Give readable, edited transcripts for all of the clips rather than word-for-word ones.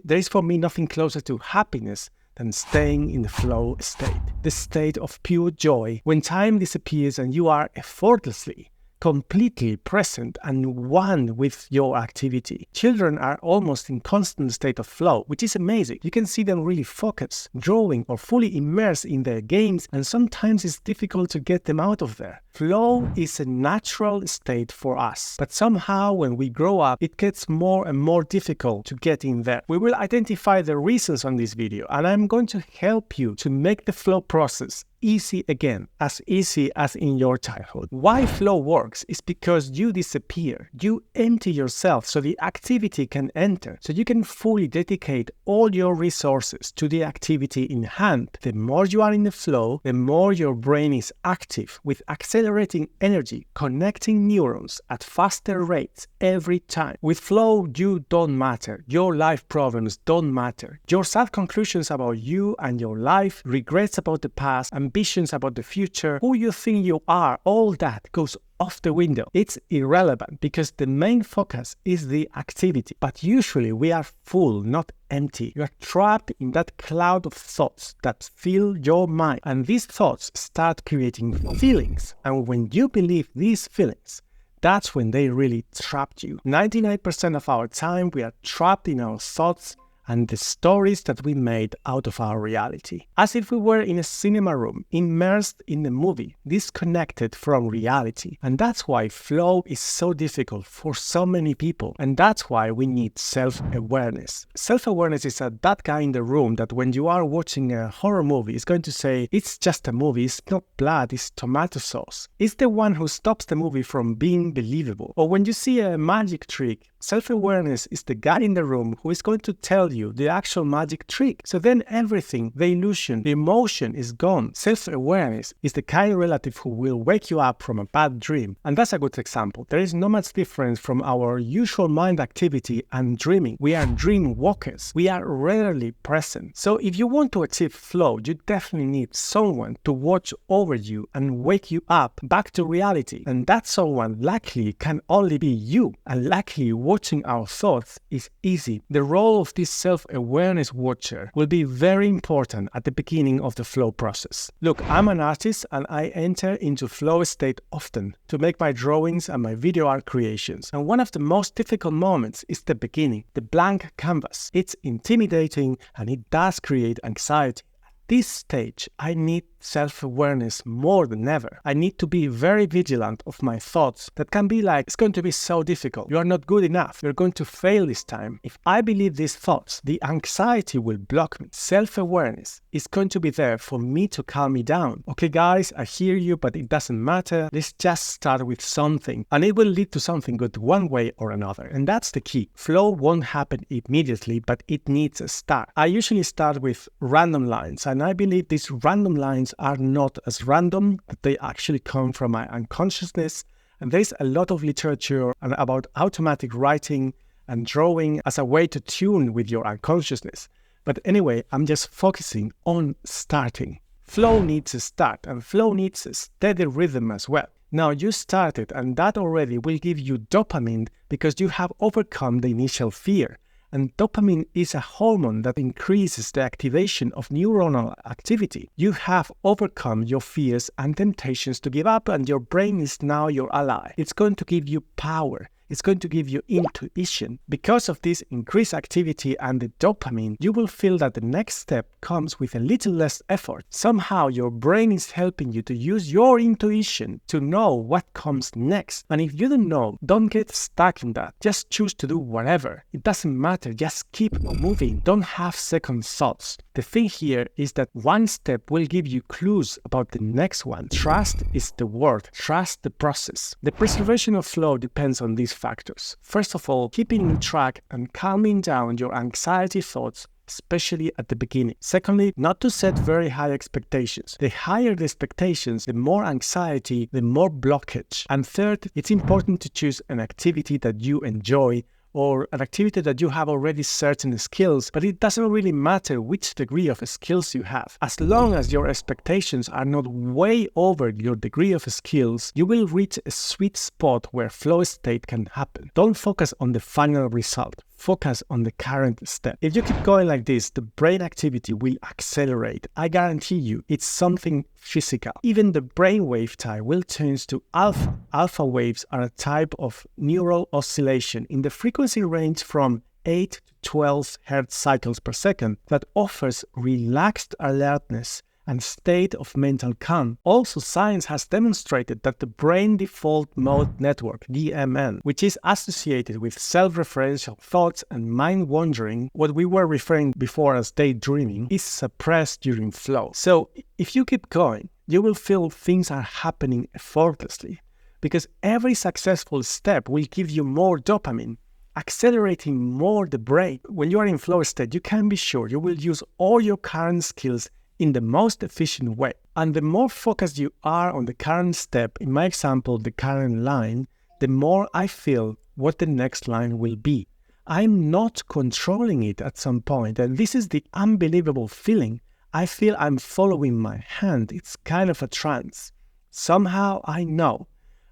There is for me nothing closer to happiness than staying in the flow state, the state of pure joy when time disappears and you are effortlessly, completely present and one with your activity. Children are almost in constant state of flow, which is amazing. You can see them really focus, drawing or fully immersed in their games, and sometimes it's difficult to get them out of there. Flow is a natural state for us, but somehow when we grow up, it gets more and more difficult to get in there. We will identify the reasons on this video, and I'm going to help you to make the flow process easy again, as easy as in your childhood. Why flow works is because you disappear. You empty yourself so the activity can enter, so you can fully dedicate all your resources to the activity in hand. The more you are in the flow, the more your brain is active with accelerating energy, connecting neurons at faster rates every time. With flow, you don't matter. Your life problems don't matter. Your sad conclusions about you and your life, regrets about the past, ambitions about the future, who you think you are, all that goes off the window. It's irrelevant because the main focus is the activity. But usually we are full, not empty. You are trapped in that cloud of thoughts that fill your mind, and these thoughts start creating feelings. And when you believe these feelings, that's when they really trapped you. 99% of our time we are trapped in our thoughts and the stories that we made out of our reality. As if we were in a cinema room, immersed in the movie, disconnected from reality. And that's why flow is so difficult for so many people. And that's why we need self-awareness. Self-awareness is that guy in the room that when you are watching a horror movie is going to say, it's just a movie, it's not blood, it's tomato sauce. It's the one who stops the movie from being believable. Or when you see a magic trick, self-awareness is the guy in the room who is going to tell you the actual magic trick. So then everything, the illusion, the emotion is gone. Self-awareness is the kind relative who will wake you up from a bad dream. And that's a good example. There is not much difference from our usual mind activity and dreaming. We are dream walkers. We are rarely present. So if you want to achieve flow, you definitely need someone to watch over you and wake you up back to reality. And that someone likely can only be you. And likely watching our thoughts is easy. The role of this self-awareness watcher will be very important at the beginning of the flow process. Look, I'm an artist and I enter into flow state often to make my drawings and my video art creations. And one of the most difficult moments is the beginning, the blank canvas. It's intimidating and it does create anxiety. At this stage, I need self-awareness more than ever. I need to be very vigilant of my thoughts that can be like, it's going to be so difficult. You are not good enough. You're going to fail this time. If I believe these thoughts, the anxiety will block me. Self-awareness is going to be there for me to calm me down. Okay, guys, I hear you, but it doesn't matter. Let's just start with something, and it will lead to something good one way or another. And that's the key. Flow won't happen immediately, but it needs a start. I usually start with random lines, and I believe these random lines are not as random, but they actually come from my unconsciousness. And there's a lot of literature about automatic writing and drawing as a way to tune with your unconsciousness. But anyway, I'm just focusing on starting. Flow needs a start, and flow needs a steady rhythm as well. Now you started, and that already will give you dopamine because you have overcome the initial fear. And dopamine is a hormone that increases the activation of neuronal activity. You have overcome your fears and temptations to give up, and your brain is now your ally. It's going to give you power. It's going to give you intuition. Because of this increased activity and the dopamine, you will feel that the next step comes with a little less effort. Somehow your brain is helping you to use your intuition to know what comes next. And if you don't know, don't get stuck in that. Just choose to do whatever. It doesn't matter. Just keep moving. Don't have second thoughts. The thing here is that one step will give you clues about the next one. Trust is the word. Trust the process. The preservation of flow depends on these factors. First of all, keeping in track and calming down your anxiety thoughts, especially at the beginning. Secondly, not to set very high expectations. The higher the expectations, the more anxiety, the more blockage. And third, it's important to choose an activity that you enjoy, or an activity that you have already certain skills, but it doesn't really matter which degree of skills you have. As long as your expectations are not way over your degree of skills, you will reach a sweet spot where flow state can happen. Don't focus on the final result. focus on the current step. If you keep going like this, the brain activity will accelerate. I guarantee you, it's something physical. Even the brainwave type will change to alpha. Alpha waves are a type of neural oscillation in the frequency range from 8 to 12 Hz cycles per second that offers relaxed alertness and state of mental calm. Also, science has demonstrated that the brain default mode network, DMN, which is associated with self-referential thoughts and mind-wandering, what we were referring before as daydreaming, is suppressed during flow. So, if you keep going, you will feel things are happening effortlessly, because every successful step will give you more dopamine, accelerating more the brain. When you are in flow state, you can be sure you will use all your current skills in the most efficient way. And the more focused you are on the current step, in my example, the current line, the more I feel what the next line will be. I'm not controlling it at some point, and this is the unbelievable feeling. I feel I'm following my hand. It's kind of a trance. Somehow I know.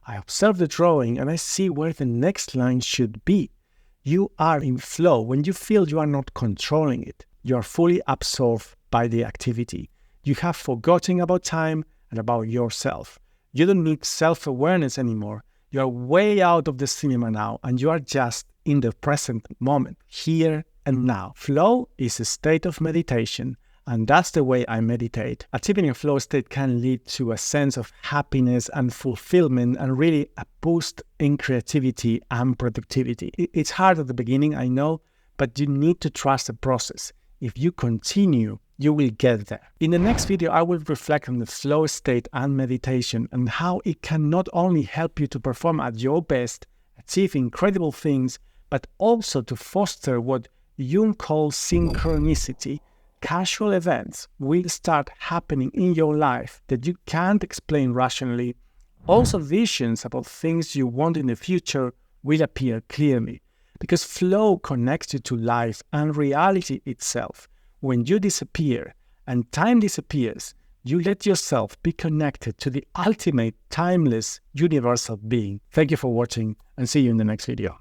I observe the drawing and I see where the next line should be. You are in flow when you feel you are not controlling it. You are fully absorbed by the activity. You have forgotten about time and about yourself. You don't need self-awareness anymore. You are way out of the cinema now, and you are just in the present moment, here and now. Flow is a state of meditation, and that's the way I meditate. Achieving a flow state can lead to a sense of happiness and fulfillment, and really a boost in creativity and productivity. It's hard at the beginning, I know, but you need to trust the process. If you continue, you will get there. In the next video, I will reflect on the flow state and meditation and how it can not only help you to perform at your best, achieve incredible things, but also to foster what Jung calls synchronicity. Casual events will start happening in your life that you can't explain rationally. Also, visions about things you want in the future will appear clearly, because flow connects you to life and reality itself. When you disappear and time disappears, you let yourself be connected to the ultimate, timeless, universal being. Thank you for watching, and see you in the next video.